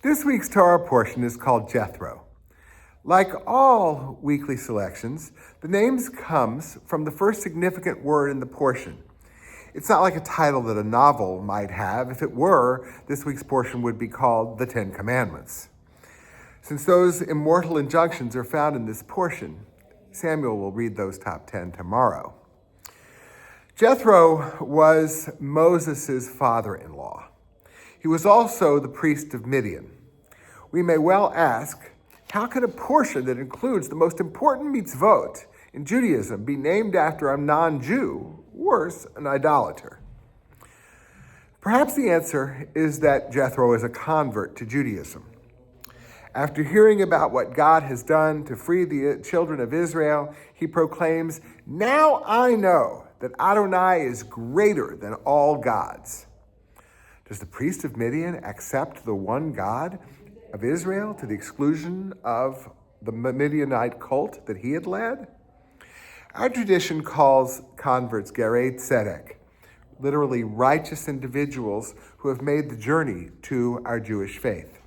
This week's Torah portion is called Jethro. Like all weekly selections, the names comes from the first significant word in the portion. It's not like a title that a novel might have. If it were, this week's portion would be called The 10 Commandments. Since those immortal injunctions are found in this portion, Samuel will read those top 10 tomorrow. Jethro was Moses' father-in-law. He was also the priest of Midian. We may well ask, how can a portion that includes the most important mitzvot in Judaism be named after a non-Jew, worse, an idolater? Perhaps the answer is that Jethro is a convert to Judaism. After hearing about what God has done to free the children of Israel, he proclaims, "Now I know that Adonai is greater than all gods." Does the priest of Midian accept the one God of Israel to the exclusion of the Midianite cult that he had led? Our tradition calls converts Gerei Tzedek, literally righteous individuals who have made the journey to our Jewish faith.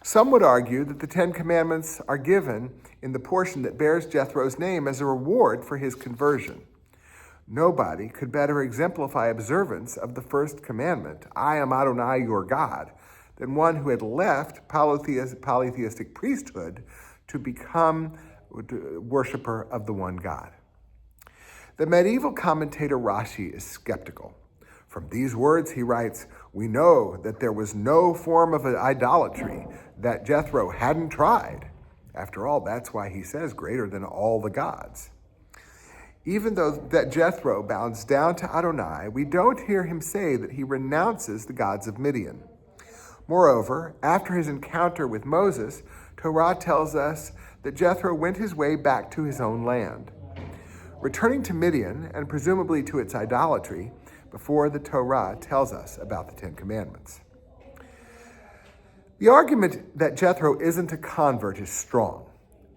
Some would argue that the 10 Commandments are given in the portion that bears Jethro's name as a reward for his conversion. Nobody could better exemplify observance of the first commandment, "I am Adonai your God," than one who had left polytheistic priesthood to become a worshiper of the one God. The medieval commentator Rashi is skeptical. From these words, he writes, "We know that there was no form of idolatry that Jethro hadn't tried." After all, that's why he says greater than all the gods. Even though that Jethro bows down to Adonai, we don't hear him say that he renounces the gods of Midian. Moreover, after his encounter with Moses, Torah tells us that Jethro went his way back to his own land, returning to Midian and presumably to its idolatry before the Torah tells us about the 10 Commandments. The argument that Jethro isn't a convert is strong.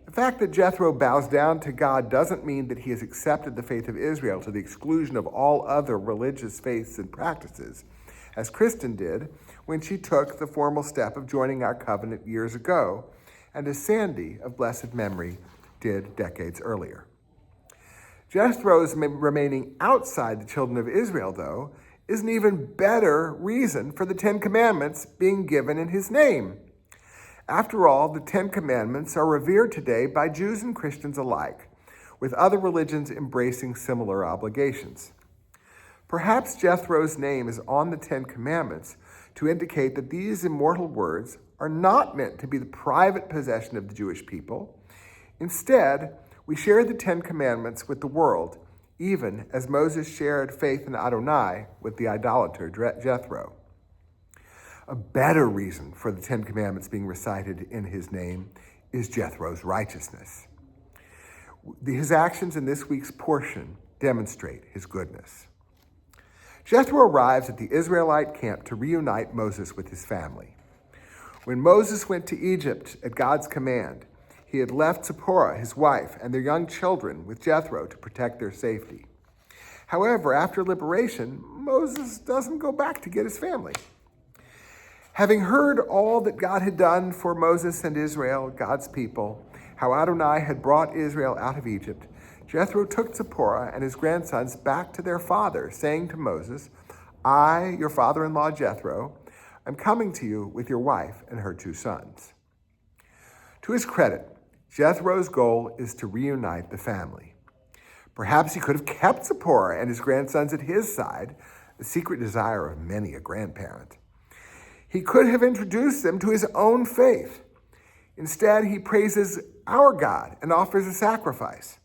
The fact that Jethro bows down to God doesn't mean that he has accepted the faith of Israel to the exclusion of all other religious faiths and practices, as Kristen did when she took the formal step of joining our covenant years ago, and as Sandy, of blessed memory, did decades earlier. Jethro's remaining outside the children of Israel, though, is an even better reason for the 10 Commandments being given in his name. After all, the 10 Commandments are revered today by Jews and Christians alike, with other religions embracing similar obligations. Perhaps Jethro's name is on the 10 Commandments to indicate that these immortal words are not meant to be the private possession of the Jewish people. Instead, we share the 10 Commandments with the world, even as Moses shared faith in Adonai with the idolater Jethro. A better reason for the 10 Commandments being recited in his name is Jethro's righteousness. His actions in this week's portion demonstrate his goodness. Jethro arrives at the Israelite camp to reunite Moses with his family. When Moses went to Egypt at God's command, he had left Zipporah, his wife, and their young children with Jethro to protect their safety. However, after liberation, Moses doesn't go back to get his family. Having heard all that God had done for Moses and Israel, God's people, how Adonai had brought Israel out of Egypt, Jethro took Zipporah and his grandsons back to their father, saying to Moses, "I, your father-in-law Jethro, am coming to you with your wife and her 2 sons." To his credit, Jethro's goal is to reunite the family. Perhaps he could have kept Zipporah and his grandsons at his side, the secret desire of many a grandparent. He could have introduced them to his own faith. Instead, he praises our God and offers a sacrifice.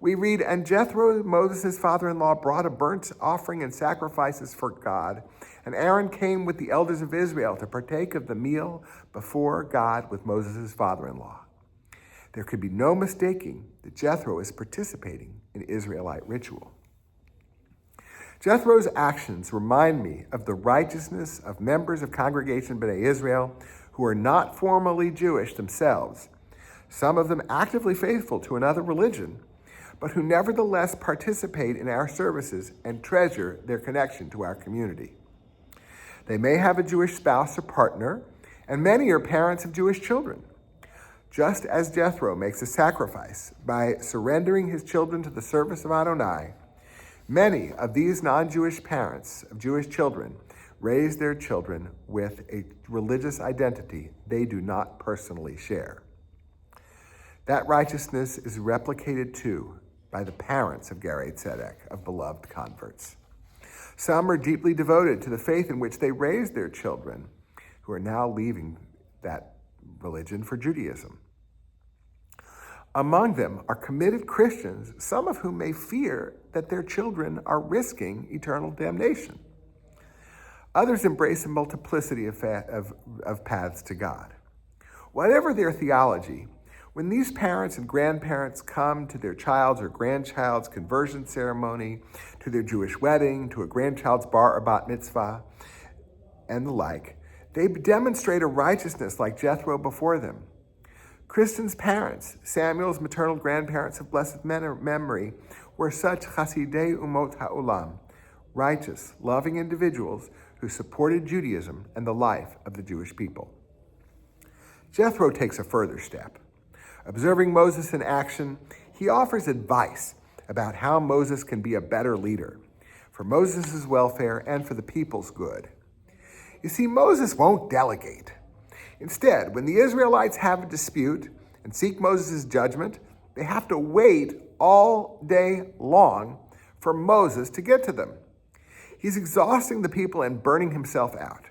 We read, "And Jethro, Moses' father-in-law, brought a burnt offering and sacrifices for God, and Aaron came with the elders of Israel to partake of the meal before God with Moses' father-in-law." There could be no mistaking that Jethro is participating in Israelite ritual. Jethro's actions remind me of the righteousness of members of Congregation B'nai Israel who are not formally Jewish themselves, some of them actively faithful to another religion, but who nevertheless participate in our services and treasure their connection to our community. They may have a Jewish spouse or partner, and many are parents of Jewish children. Just as Jethro makes a sacrifice by surrendering his children to the service of Adonai, many of these non-Jewish parents of Jewish children raise their children with a religious identity they do not personally share. That righteousness is replicated too by the parents of Gerei Tzedek, of beloved converts. Some are deeply devoted to the faith in which they raised their children, who are now leaving that religion for Judaism. Among them are committed Christians, some of whom may fear that their children are risking eternal damnation. Others embrace a multiplicity of paths to God. Whatever their theology, when these parents and grandparents come to their child's or grandchild's conversion ceremony, to their Jewish wedding, to a grandchild's bar or bat mitzvah, and the like, they demonstrate a righteousness like Jethro before them. Kristen's parents, Samuel's maternal grandparents of blessed memory, were such chasidei umot ha'olam, righteous, loving individuals who supported Judaism and the life of the Jewish people. Jethro takes a further step. Observing Moses in action, he offers advice about how Moses can be a better leader, for Moses' welfare and for the people's good. You see, Moses won't delegate. Instead, when the Israelites have a dispute and seek Moses' judgment, they have to wait all day long for Moses to get to them. He's exhausting the people and burning himself out.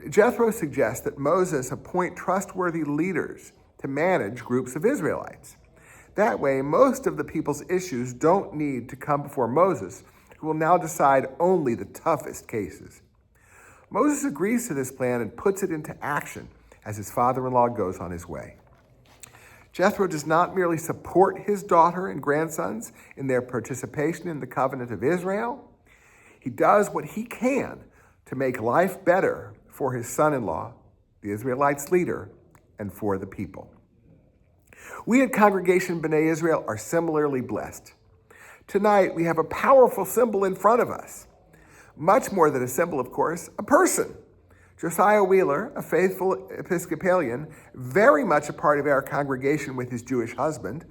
Jethro suggests that Moses appoint trustworthy leaders to manage groups of Israelites. That way, most of the people's issues don't need to come before Moses, who will now decide only the toughest cases. Moses agrees to this plan and puts it into action as his father-in-law goes on his way. Jethro does not merely support his daughter and grandsons in their participation in the covenant of Israel. He does what he can to make life better for his son-in-law, the Israelites' leader, and for the people. We at Congregation B'nai Israel are similarly blessed. Tonight, we have a powerful symbol in front of us. Much more than a symbol, of course, a person. Josiah Wheeler, a faithful Episcopalian, very much a part of our congregation with his Jewish husband,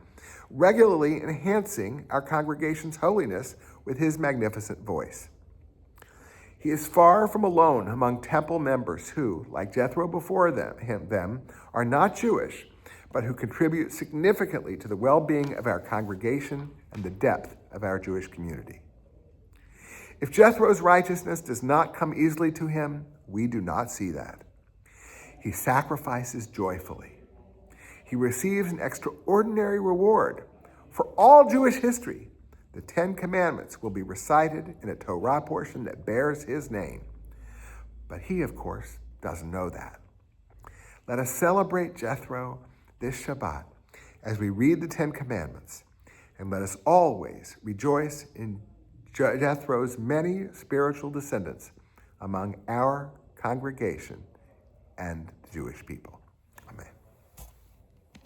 regularly enhancing our congregation's holiness with his magnificent voice. He is far from alone among temple members who, like Jethro before them, are not Jewish, but who contribute significantly to the well-being of our congregation and the depth of our Jewish community. If Jethro's righteousness does not come easily to him, we do not see that. He sacrifices joyfully. He receives an extraordinary reward. For all Jewish history, the 10 Commandments will be recited in a Torah portion that bears his name. But he, of course, doesn't know that. Let us celebrate Jethro this Shabbat as we read the 10 Commandments, and let us always rejoice in Jethro's many spiritual descendants among our congregation and the Jewish people.